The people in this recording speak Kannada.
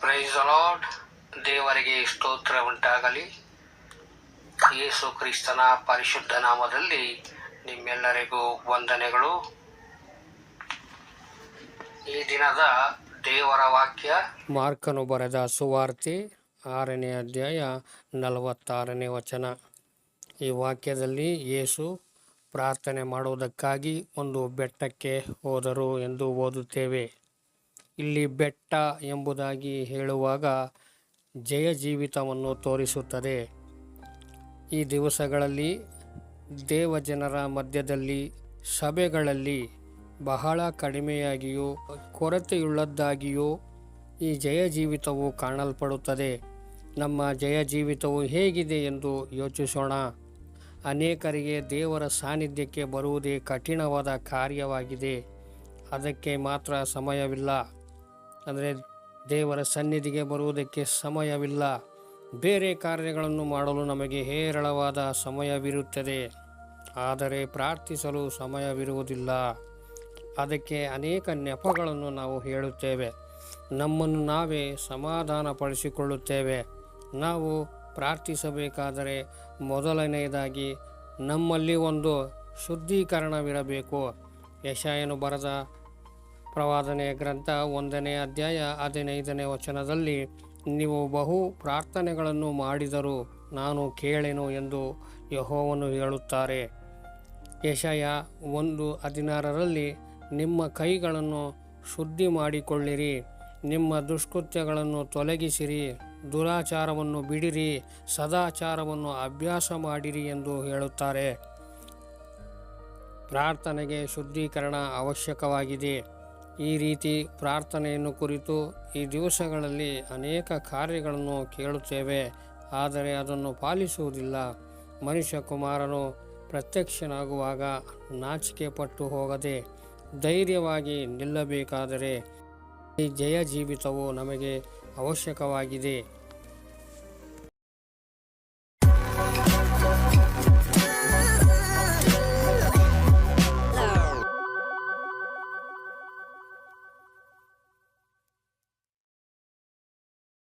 Praise the lord. ದೇವರಿಗೆ ಸ್ತೋತ್ರ ಉಂಟಾಗಲಿ. ಯೇಸು ಕ್ರಿಸ್ತನ ಪರಿಶುದ್ಧ ನಾಮದಲ್ಲಿ ನಿಮ್ಮೆಲ್ಲರಿಗೂ ವಂದನೆಗಳು. ಈ ದಿನದ ದೇವರ ವಾಕ್ಯ ಮಾರ್ಕನು ಬರೆದ ಸುವಾರ್ತೆ 6ನೇ ಅಧ್ಯಾಯ 46ನೇ ವಚನ. ಈ ವಾಕ್ಯದಲ್ಲಿ ಯೇಸು ಪ್ರಾರ್ಥನೆ ಮಾಡುವುದಕ್ಕಾಗಿ ಒಂದು ಬೆಟ್ಟಕ್ಕೆ ಹೋದರು ಎಂದು ಓದುತ್ತೇವೆ. ಇಲ್ಲಿ ಬೆಟ್ಟ ಎಂಬುದಾಗಿ ಹೇಳುವಾಗ ಜಯ ಜೀವಿತವನ್ನು ತೋರಿಸುತ್ತದೆ. ಈ ದಿವಸಗಳಲ್ಲಿ ದೇವಜನರ ಮಧ್ಯದಲ್ಲಿ ಸಭೆಗಳಲ್ಲಿ ಬಹಳ ಕಡಿಮೆಯಾಗಿಯೂ ಕೊರತೆಯುಳ್ಳದ್ದಾಗಿಯೂ ಈ ಜಯ ಜೀವಿತವು ಕಾಣಲ್ಪಡುತ್ತದೆ. ನಮ್ಮ ಜಯ ಜೀವಿತವು ಹೇಗಿದೆ ಎಂದು ಯೋಚಿಸೋಣ. ಅನೇಕರಿಗೆ ದೇವರ ಸಾನ್ನಿಧ್ಯಕ್ಕೆ ಬರುವುದೇ ಕಠಿಣವಾದ ಕಾರ್ಯವಾಗಿದೆ. ಅದಕ್ಕೆ ಮಾತ್ರ ಸಮಯವಿಲ್ಲ, ಅಂದರೆ ದೇವರ ಸನ್ನಿಧಿಗೆ ಬರುವುದಕ್ಕೆ ಸಮಯವಿಲ್ಲ. ಬೇರೆ ಕಾರ್ಯಗಳನ್ನು ಮಾಡಲು ನಮಗೆ ಹೇರಳವಾದ ಸಮಯವಿರುತ್ತದೆ, ಆದರೆ ಪ್ರಾರ್ಥಿಸಲು ಸಮಯವಿರುವುದಿಲ್ಲ. ಅದಕ್ಕೆ ಅನೇಕ ನೆಪಗಳನ್ನು ನಾವು ಹೇಳುತ್ತೇವೆ. ನಮ್ಮನ್ನು ನಾವೇ ಸಮಾಧಾನಪಡಿಸಿಕೊಳ್ಳುತ್ತೇವೆ. ನಾವು ಪ್ರಾರ್ಥಿಸಬೇಕಾದರೆ ಮೊದಲನೆಯದಾಗಿ ನಮ್ಮಲ್ಲಿ ಒಂದು ಶುದ್ಧೀಕರಣವಿರಬೇಕು. ಯೆಶಾಯನು ಬರೆದ ಪ್ರವಾದನೆಯ ಗ್ರಂಥ 1ನೇ ಅಧ್ಯಾಯ 15ನೇ ವಚನದಲ್ಲಿ, ನೀವು ಬಹು ಪ್ರಾರ್ಥನೆಗಳನ್ನು ಮಾಡಿದರೂ ನಾನು ಕೇಳೆನು ಎಂದು ಯೆಹೋವನು ಹೇಳುತ್ತಾರೆ. ಯೆಶಾಯ 1:16ರಲ್ಲಿ, ನಿಮ್ಮ ಕೈಗಳನ್ನು ಶುದ್ಧಿ ಮಾಡಿಕೊಳ್ಳಿರಿ, ನಿಮ್ಮ ದುಷ್ಕೃತ್ಯಗಳನ್ನು ತೊಲಗಿಸಿರಿ, ದುರಾಚಾರವನ್ನು ಬಿಡಿರಿ, ಸದಾಚಾರವನ್ನು ಅಭ್ಯಾಸ ಮಾಡಿರಿ ಎಂದು ಹೇಳುತ್ತಾರೆ. ಪ್ರಾರ್ಥನೆಗೆ ಶುದ್ಧೀಕರಣ ಅವಶ್ಯಕವಾಗಿದೆ. ಈ ರೀತಿ ಪ್ರಾರ್ಥನೆಯನ್ನು ಕುರಿತು ಈ ದಿವಸಗಳಲ್ಲಿ ಅನೇಕ ಕಾರ್ಯಗಳನ್ನು ಕೇಳುತ್ತೇವೆ, ಆದರೆ ಅದನ್ನು ಪಾಲಿಸುವುದಿಲ್ಲ. ಮನುಷ್ಯ ಕುಮಾರನು ಪ್ರತ್ಯಕ್ಷನಾಗುವಾಗ ನಾಚಿಕೆ ಪಟ್ಟು ಹೋಗದೆ ಧೈರ್ಯವಾಗಿ ನಿಲ್ಲಬೇಕಾದರೆ ಈ ಜಯ ಜೀವಿತವು ನಮಗೆ ಅವಶ್ಯಕವಾಗಿದೆ.